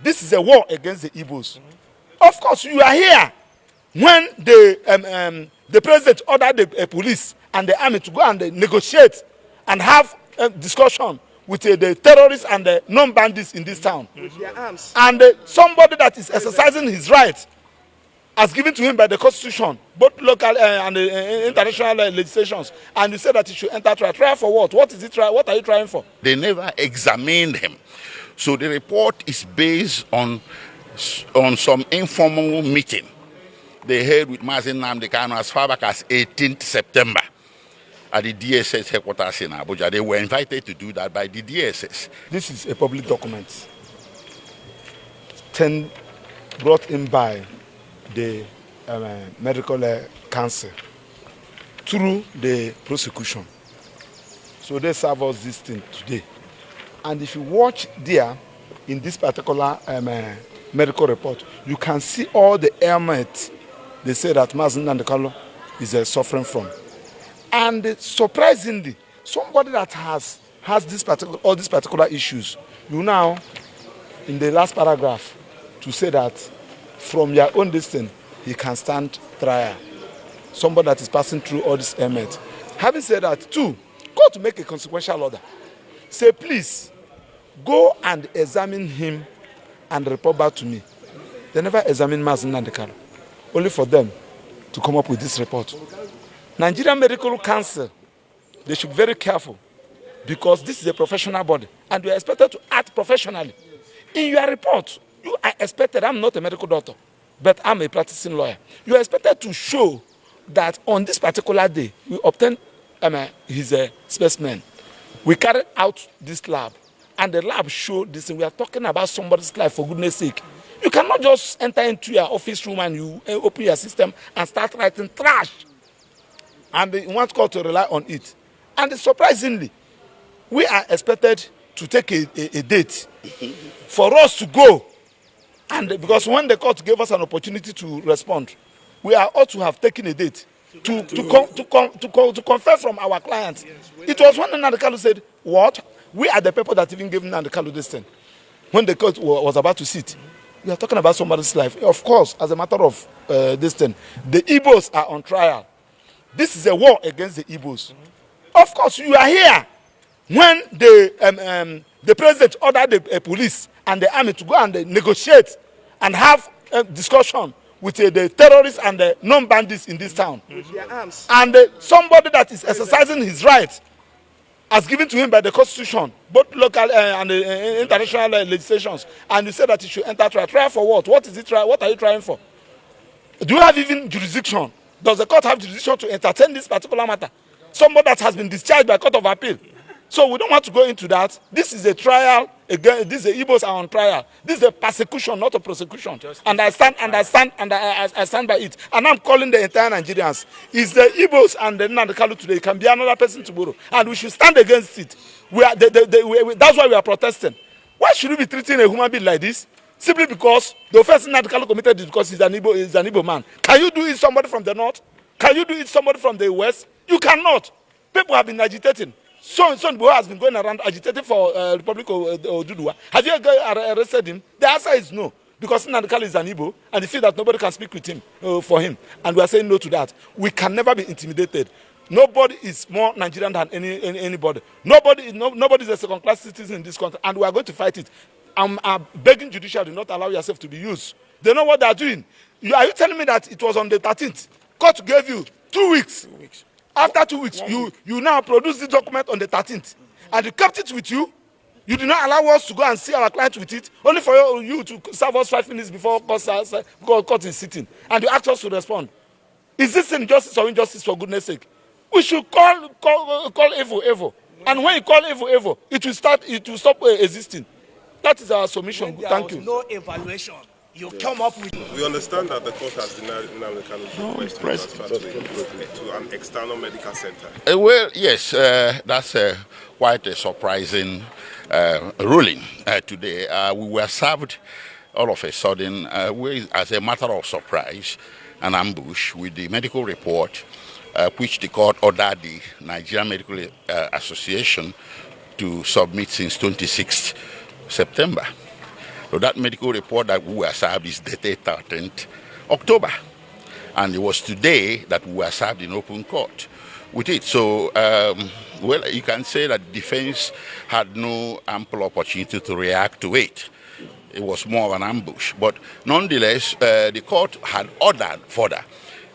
this is a war against the Igbos. Of course, you are here when the president ordered the police and the army to go and negotiate and have a discussion with the terrorists and the non-bandits in this town. With their arms. And somebody that is exercising his rights as given to him by the constitution, both local and international legislations, and you say that he should enter trial. Trial for what? What is it? What are you trying for? They never examined him. So the report is based on some informal meeting they held with Nnamdi Kanu as far back as 18th September at the DSS headquarters in Abuja. They were invited to do that by the DSS. This is a public document brought in by the medical council through the prosecution. So they serve us this thing today. And if you watch there in this particular medical report, you can see all the ailments they say that Nnamdi Kanu is suffering from. And surprisingly, somebody that has all these particular issues, you now, in the last paragraph, to say that from your own distance, he can stand trial. Somebody that is passing through all this ailments. Having said that, too, go to make a consequential order. Say, please, go and examine him and report back to me. They never examined Nnamdi Kanu. Only for them to come up with this report. Nigerian Medical Council, they should be very careful because this is a professional body and we are expected to act professionally. In your report, you are expected, I'm not a medical doctor, but I'm a practicing lawyer. You are expected to show that on this particular day, we obtained his specimen. We carried out this lab and the lab showed this and we are talking about somebody's life, for goodness sake. You cannot just enter into your office room and you open your system and start writing trash. And you want God to rely on it. And surprisingly, we are expected to take a date for us to go. And because when the court gave us an opportunity to respond, we are ought to have taken a date to confer from our clients. It was when Nnamdi Kanu said, what? We are the people that even gave Nnamdi Kanu this thing. When the court was about to sit, we are talking about somebody's life. Of course, as a matter of this thing, the Igbos are on trial. This is a war against the Igbos. Of course, you are here when the president ordered the police and the army to go and negotiate and have a discussion with the terrorists and the non-bandits in this town. With their arms. And somebody that is exercising his rights as given to him by the constitution, both local and international legislations, and you say that he should enter trial. Trial for what? What is it? What are you trying for? Do you have even jurisdiction? Does the court have jurisdiction to entertain this particular matter? Somebody that has been discharged by court of appeal. So we don't want to go into that. This is a trial. Again, these Igbos are on trial. This is a persecution, not a prosecution. And I stand by it. And I'm calling the entire Nigerians. It's the Igbos and the Nnamdi Kanu today. It can be another person tomorrow. And we should stand against it. That's why we are protesting. Why should we be treating a human being like this? Simply because the offense Nnamdi Kanu committed is because he's an Igbo man. Can you do it somebody from the north? Can you do it somebody from the west? You cannot. People have been agitating. Son has been going around agitating for Republic of Oduduwa. Have you arrested him? The answer is no. Because Nnamdi Kanu is an Igbo and they feel that nobody can speak with him, for him. And we are saying no to that. We can never be intimidated. Nobody is more Nigerian than anybody. Nobody is a second-class citizen in this country. And we are going to fight it. I'm begging judiciary to not allow yourself to be used. They know what they are doing. Are you telling me that it was on the 13th? Court gave you 2 weeks. 2 weeks. After 2 weeks, you now produce the document on the 13th. And you kept it with you. You did not allow us to go and see our client with it. Only for you to serve us 5 minutes before court is sitting. And you ask us to respond. Is this injustice or injustice, for goodness sake? We should call evil. And when you call evil, it will stop existing. That is our submission. Thank you. No evaluation. You come up with. We understand that the court has denied Nnamdi Kanu's request to transfer to an external medical center. Well, yes, that's quite a surprising ruling today. We were served all of a sudden, as a matter of surprise, an ambush with the medical report, which the court ordered the Nigerian Medical Association to submit since 26th September. So that medical report that we were served is dated 13th October. And it was today that we were served in open court with it. So, well, you can say that defense had no ample opportunity to react to it. It was more of an ambush. But nonetheless, the court had ordered further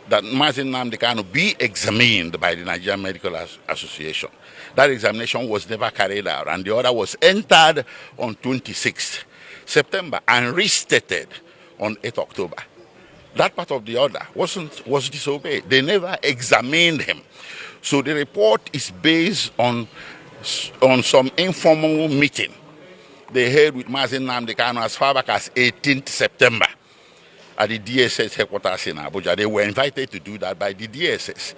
that Nnamdi Kanu be examined by the Nigerian Medical Association. That examination was never carried out, and the order was entered on 26th September and restated on 8th October. That part of the order was disobeyed. They never examined him. So the report is based on some informal meeting they held with Nnamdi Kanu as far back as 18th September at the DSS headquarters in Abuja. They were invited to do that by the DSS.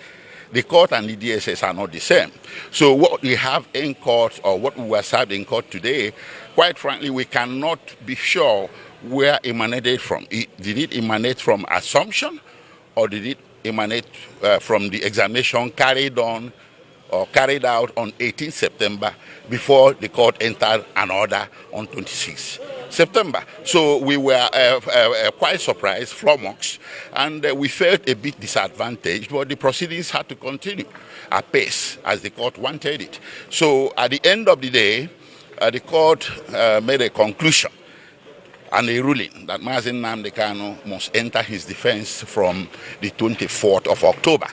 The court and the DSS are not the same. So what we have in court, or what we were served in court today, quite frankly, we cannot be sure where it emanated from. Did it emanate from assumption, or did it emanate from the examination carried out on 18th September before the court entered an order on 26th September? So we were quite surprised, flummoxed, and we felt a bit disadvantaged, but the proceedings had to continue apace as the court wanted it. So at the end of the day, the court made a conclusion and a ruling that Nnamdi Kanu must enter his defense from the 24th of October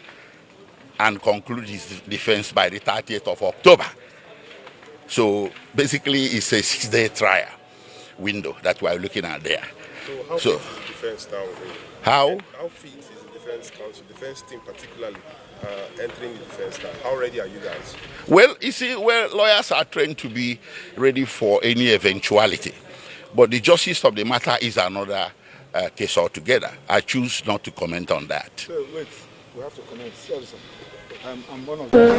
and conclude his defense by the 30th of October. So basically, it's a 6-day trial window that we are looking at there. So how fit is the defense now? How fit is the defense counsel, defense team particularly, entering the defense now? How ready are you guys? Well, you see, lawyers are trained to be ready for any eventuality. But the justice of the matter is another case altogether. I choose not to comment on that. So wait, we have to comment. Sorry, sir. I'm one of them.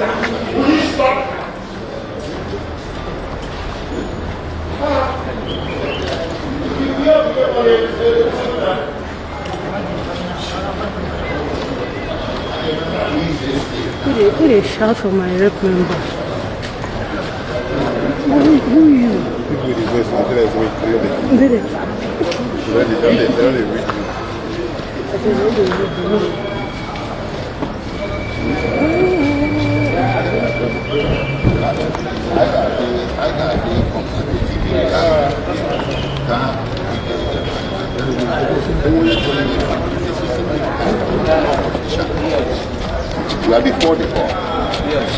Who they shout for my rep member? Who are you? You are before the court. Yes.